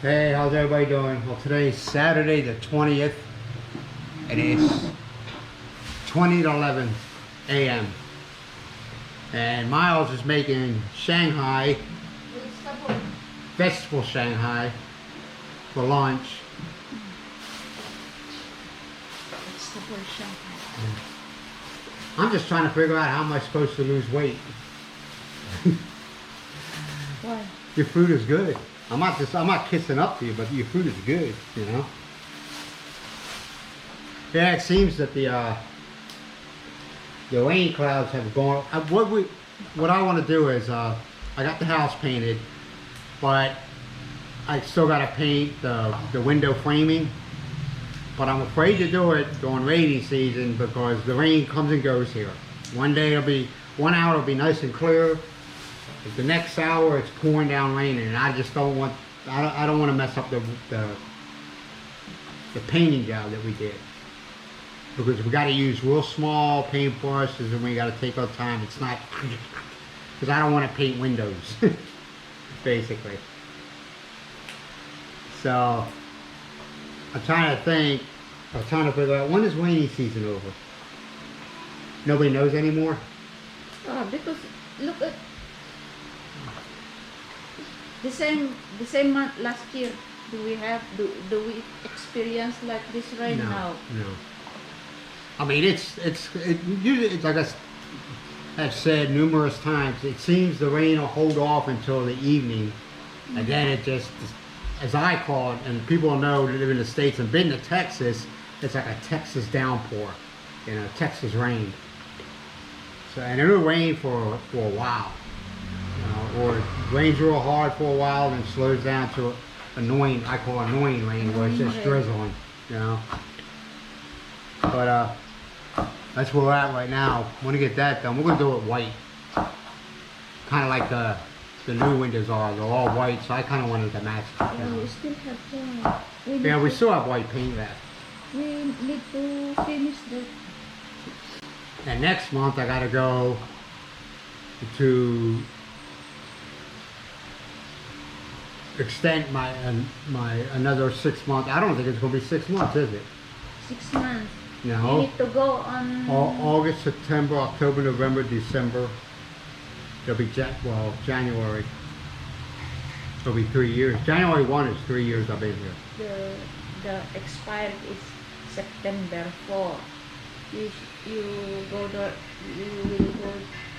Hey, how's everybody doing? Well, today is Saturday the 20th. It is 20 to 11 a.m. And Miles is making Shanghai, vegetable Shanghai, for lunch. Vegetable Shanghai. I'm just trying to figure out how am I supposed to lose weight. Why? Your food is good. I'm not kissing up to you, but your food is good, you know. Yeah, it seems that the rain clouds have gone. What I want to do is I got the house painted, but I still got to paint the window framing. But I'm afraid to do it during rainy season because the rain comes and goes here. One day one hour it'll be nice and clear. The next hour it's pouring down raining, and I just don't want. I don't want to mess up the painting job that we did, because we got to use real small paint brushes and we got to take our time. It's not because I don't want to paint windows, basically. So I'm trying to think. I'm trying to figure out when is rainy season over. Nobody knows anymore. Because look at the same month last year. Do we experience like this right now? No. I mean, it's usually, it's like I've said numerous times. It seems the rain will hold off until the evening, and then it just, as I call it, and people know that live in the States and been to Texas, it's like a Texas downpour, you know, Texas rain. So, and it'll rain for a while, you know, or it rains real hard for a while, then slows down to annoying. I call it annoying rain, where it's just drizzling, you know. But that's where we're at right now. I want to get that done. We're gonna do it white, kind of like the new windows are. They're all white, so I kind of wanted to match it. You know? We still have Yeah, we still have white paint left. We need to finish that. And next month I gotta go to extend my another 6 months. I don't think it's gonna be 6 months, is it? 6 months. No. You need to go on August, September, October, November, December. It'll be January. It'll be 3 years. January 1 is 3 years I've been here. The expired is September 4. You will go to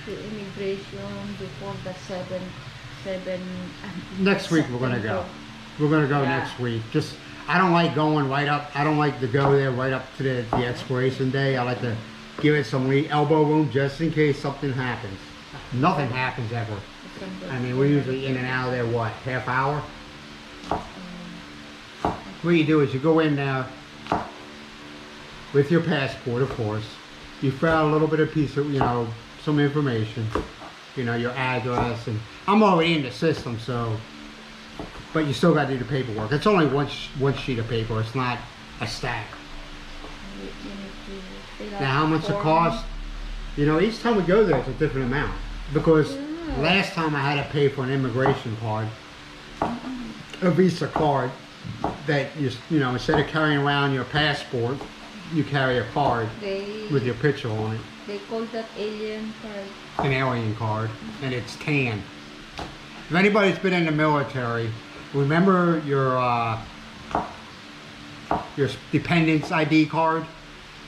immigration before the 7 Next week we're gonna go. We're gonna go next week. Just I don't like going right up. I don't like to go there right up to the expiration day. I like to give it some elbow room just in case something happens. Nothing happens ever. I mean, we're usually in and out of there, what, half hour? What you do is you go in there with your passport, of course. You fill out a little bit of piece of, you know, some information, you know, your address, and I'm already in the system, so, but you still got to do the paperwork. It's only one sheet of paper. It's not a stack. Now, how much it costs? You know, each time we go there, it's a different amount. Because last time I had to pay for an immigration card, a Visa card, that you know, instead of carrying around your passport, you carry a card with your picture on it. They call that alien card. An alien card, and it's tan. If anybody's been in the military, remember your dependence ID card?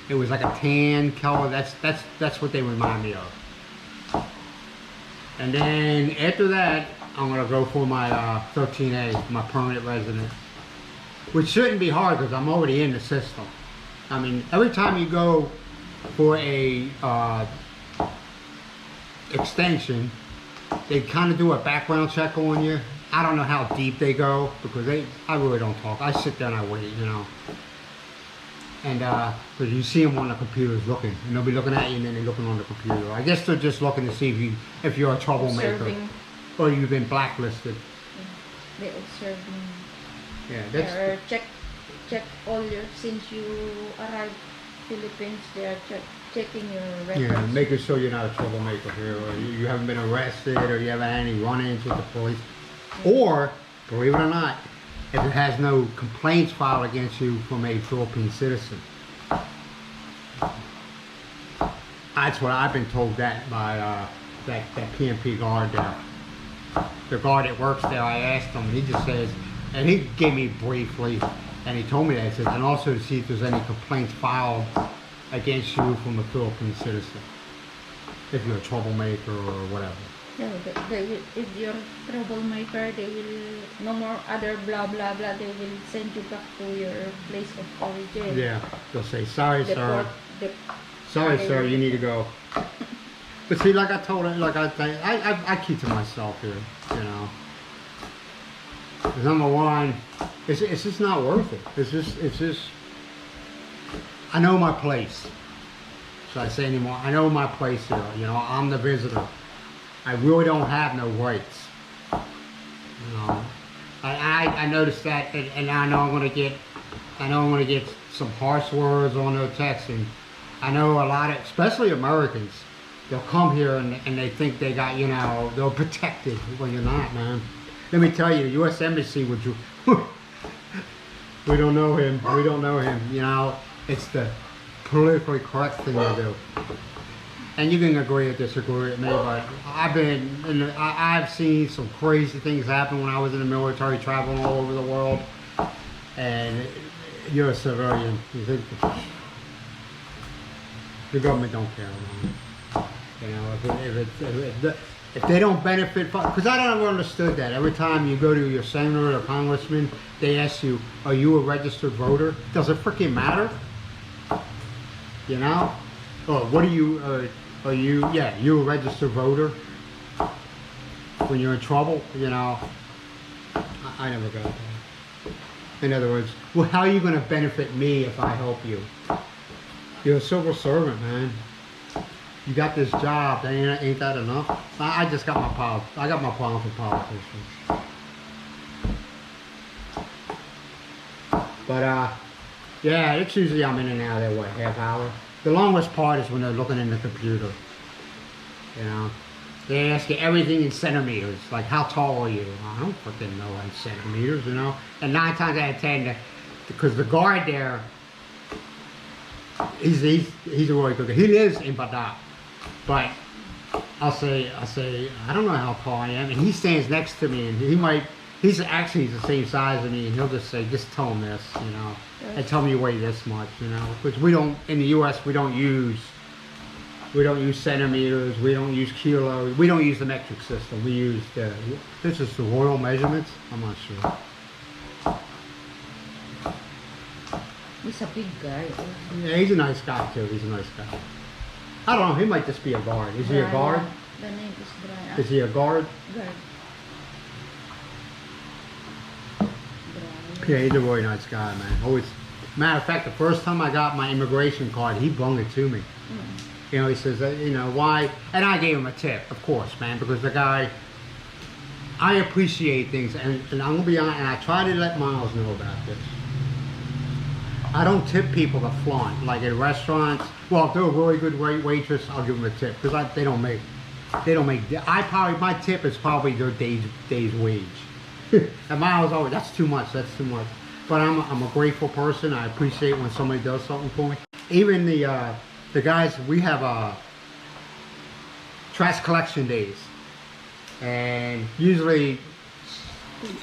It was like a tan color. That's what they remind me of. And then after that, I'm gonna go for my 13A, my permanent resident, which shouldn't be hard because I'm already in the system. I mean, every time you go for a extension, they kind of do a background check on you. I don't know how deep they go because I really don't talk. I sit there and I wait, you know. And because you see them on the computers looking, and they'll be looking at you, and then they're looking on the computer. I guess they're just looking to see if you're a troublemaker, Observing. or you've been blacklisted. They observe me. Yeah, that's. Check all your, since you arrived Philippines, they are checking your records. Yeah, making sure you're not a troublemaker here, or you haven't been arrested, or you haven't had any run-ins with the police. Or, believe it or not, if it has no complaints filed against you from a Philippine citizen. That's what I've been told that by that PNP guard there. The guard that works there, I asked him, and he just says, and he gave me briefly, and he told me that, he says, and also to see if there's any complaints filed against you from a Philippine citizen, if you're a troublemaker or whatever. Yeah, they will, if you're a troublemaker, they will, no more other blah blah blah, they will send you back to your place of origin. Yeah, they'll say, sorry, sir. Sorry, they sir, will- you need to go. But see, like I told him, like I keep to myself here, you know. 'Cause number one, it's just not worth it. It's just, I know my place. Should I say anymore? I know my place here, you know, I'm the visitor. I really don't have no rights. You know, I noticed that, and I know I'm gonna get some harsh words on their text, and I know a lot of, especially Americans, they'll come here and they think they got, you know, they're protected when you're not, man. Let me tell you, the U.S. Embassy would you, we don't know him, you know, it's the politically correct thing to do. And you can agree or disagree with me, but I've seen some crazy things happen when I was in the military, traveling all over the world. And you're a civilian. You think the government don't care, man. You know, if they don't benefit from, because I never understood that. Every time you go to your senator or congressman, they ask you, "Are you a registered voter?" Does it freaking matter? You know? Oh, what are you? Are you? Yeah, you a registered voter? When you're in trouble, you know. I never got that. In other words, well, how are you going to benefit me if I help you? You're a civil servant, man. You got this job. Ain't that enough? I just got my problem. I got my problem with politicians. But yeah, it's usually I'm in and out of there, what, half hour? The longest part is when they're looking in the computer. You know, they ask you everything in centimeters, like how tall are you? I don't freaking know in centimeters, you know. And 9 times out of 10, because the guard there, he's a really good guy. He lives in Badak, but I'll say I don't know how tall I am, and he stands next to me, and he's actually the same size as me, and he'll just say, just tell him this, you know, and tell me you weigh this much, you know, because we don't, in the U.S. we don't use centimeters, we don't use kilos, we don't use the metric system. We use this is the royal measurements. I'm not sure. He's a big guy. Yeah, he's a nice guy too. He's a nice guy. I don't know. He might just be a guard. Is he a guard? The name is Brian. Is he a guard? Guard. Yeah, he's a really nice guy, man. Always. Matter of fact, the first time I got my immigration card, he bunged it to me. You know, he says, you know, why? And I gave him a tip, of course, man, because the guy, I appreciate things, and I'm gonna be honest, and I try to let Miles know about this. I don't tip people to flaunt, like at restaurants. Well, if they're a really good waitress, I'll give them a tip, because they don't make, my tip is probably their day's wage. And Miles always, that's too much. But I'm a grateful person. I appreciate when somebody does something for me. Even the guys, we have trash collection days, and usually,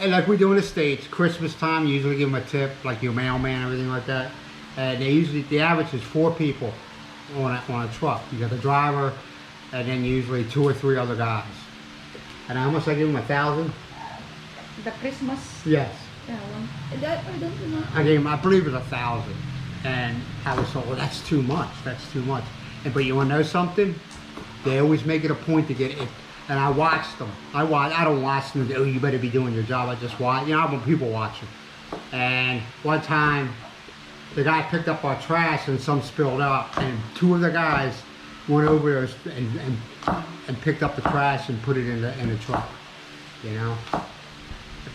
and like we do in the States, Christmas time, you usually give them a tip, like your mailman, everything like that. And the average is 4 people on a truck. You got the driver, and then usually 2 or 3 other guys. And how much I give them, 1,000? The Christmas. Yes. Yeah, one. I don't know. I gave him, I believe it was 1,000. And I was told, well, that's too much. But you want to know something? They always make it a point to get it. And I watched them. I don't watch them. Oh, you better be doing your job. I just watch. You know, I want people watching. And one time, the guy picked up our trash and some spilled out. And 2 of the guys went over there and picked up the trash and put it in the truck. You know.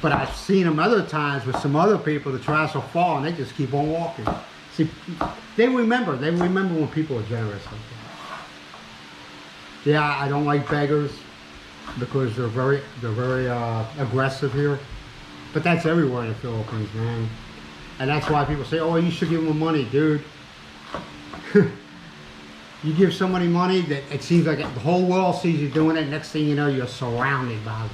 But I've seen them other times with some other people. The trash will fall and they just keep on walking. See, they remember when people are generous like that. Yeah, I don't like beggars because they're very aggressive here. But that's everywhere in the Philippines, man. And that's why people say, oh, you should give them money, dude. You give somebody money that it seems like the whole world sees you doing it. Next thing you know, you're surrounded by them.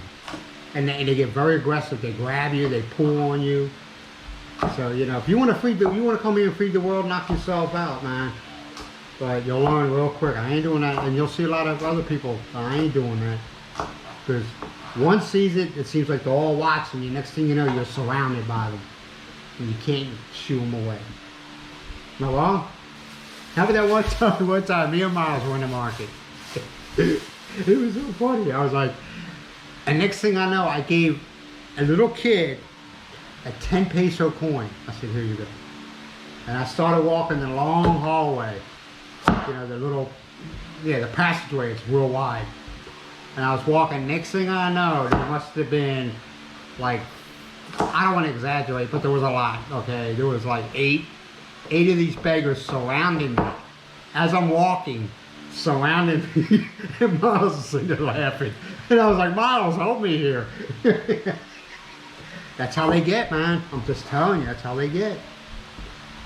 And they get very aggressive. They grab you, they pull on you. So, you know, if you want to come here and feed the world, knock yourself out, man. But you'll learn real quick. I ain't doing that. And you'll see a lot of other people, I ain't doing that. Because one sees it, it seems like they're all watching you. Next thing you know, you're surrounded by them. And you can't shoo them away. Am I wrong? How about that one time me and Miles were in the market. It was so funny. I was like, and next thing I know, I gave a little kid a 10 peso coin. I said, here you go. And I started walking the long hallway. You know, the passageway, it's real wide. And I was walking, next thing I know, there must have been like, I don't want to exaggerate, but there was a lot, okay? There was like eight of these beggars surrounding me. As I'm walking, surrounding me, and Miles is sitting there laughing. And I was like, Miles, help me here. That's how they get, man. I'm just telling you, that's how they get.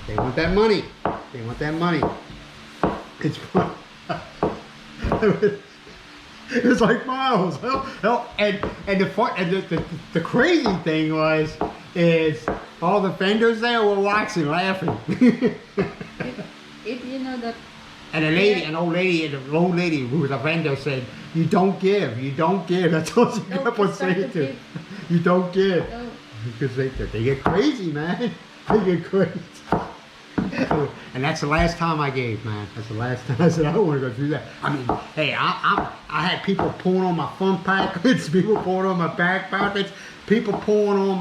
They want that money. They want that money. It's fun. It's like, Miles, help. And the crazy thing is all the vendors there were watching, laughing. If you know that. And an old lady who was a vendor said, you don't give. That's all she kept on saying to her. You don't give. No. Because they get crazy, man. They get crazy. And that's the last time I gave, man. That's the last time I said, I don't want to go through that. I mean, hey, I had people pulling on my front pockets, people pulling on my back pockets, people pulling on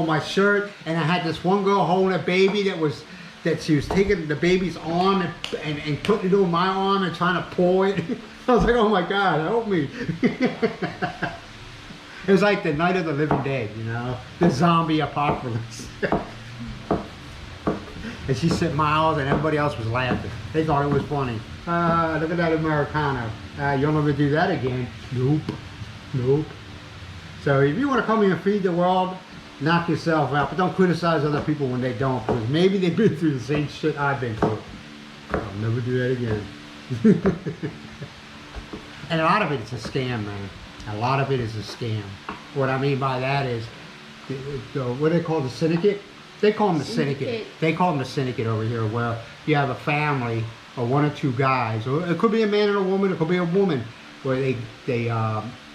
my shirt, and I had this one girl holding a baby that she was taking the baby's arm and putting it on my arm and trying to pull it. I was like, oh my God, help me. It was like the Night of the Living Dead, you know, the zombie apocalypse. And she said, Miles, and everybody else was laughing. They thought it was funny. Look at that Americano. You'll never do that again. Nope. So if you want to come here and feed the world, knock yourself out. But don't criticize other people when they don't, because maybe they've been through the same shit I've been through. I'll never do that again. And a lot of it is a scam, man. A lot of it is a scam. What I mean by that is, what do they call the syndicate? They call them the syndicate. They call them the syndicate over here, where you have a family or one or two guys, or it could be a man and a woman, it could be a woman, where they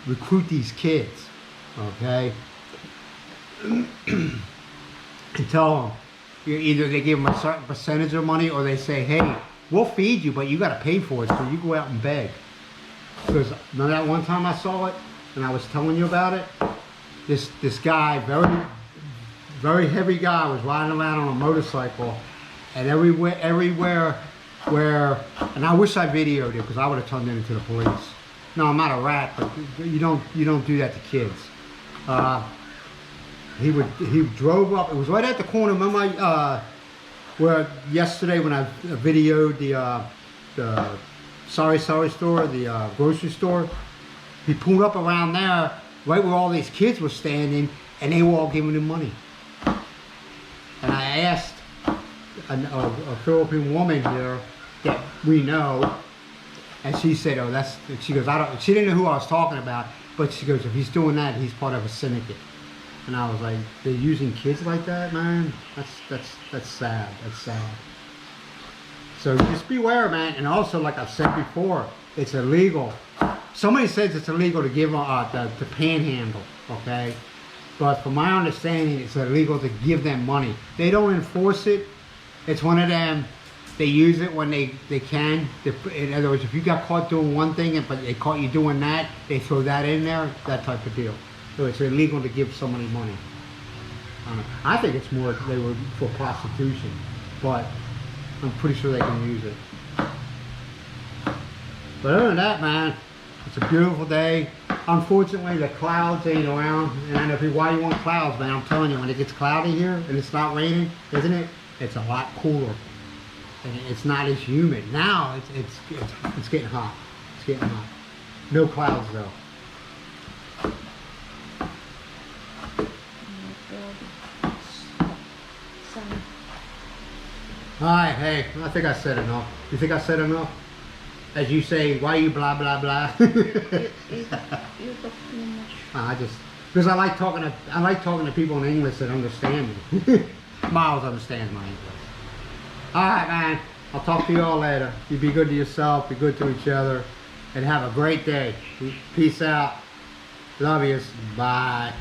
recruit these kids, okay? And tell them, either they give them a certain percentage of money, or they say, hey, we'll feed you, but you got to pay for it, so you go out and beg. Because remember that one time I saw it, and I was telling you about it? This guy, very heavy guy, was riding around on a motorcycle, and everywhere where, and I wish I videoed it because I would have turned it into the police. No, I'm not a rat, but you don't do that to kids. He drove up. It was right at the corner. Remember where yesterday when I videoed the sorry store, the grocery store. He pulled up around there, right where all these kids were standing, and they were all giving him money. And I asked a Philippine woman here that we know, and she said, "Oh, she goes, she didn't know who I was talking about, but she goes, if he's doing that, he's part of a syndicate." And I was like, they're using kids like that, man? That's sad. That's sad. So just beware, man. And also, like I've said before, it's illegal. Somebody says it's illegal to give to panhandle, okay? But from my understanding, it's illegal to give them money. They don't enforce it. It's one of them, they use it when they can. In other words, if you got caught doing one thing, but they caught you doing that, they throw that in there, that type of deal. So it's illegal to give somebody money. I think it's more they were for prostitution, but I'm pretty sure they can use it. But other than that, man, it's a beautiful day. Unfortunately, the clouds ain't around. And I know why you want clouds, man. I'm telling you, when it gets cloudy here and it's not raining, isn't it? It's a lot cooler. And it's not as humid. Now it's getting hot. It's getting hot. No clouds though. All right, hey, I think I said enough. You think I said enough? As you say, why you blah blah blah? You talk too much. I just because I like talking to people in English that understand me. Miles understands my English. All right, man. I'll talk to you all later. You be good to yourself, be good to each other, and have a great day. Peace out. Love yous. Bye.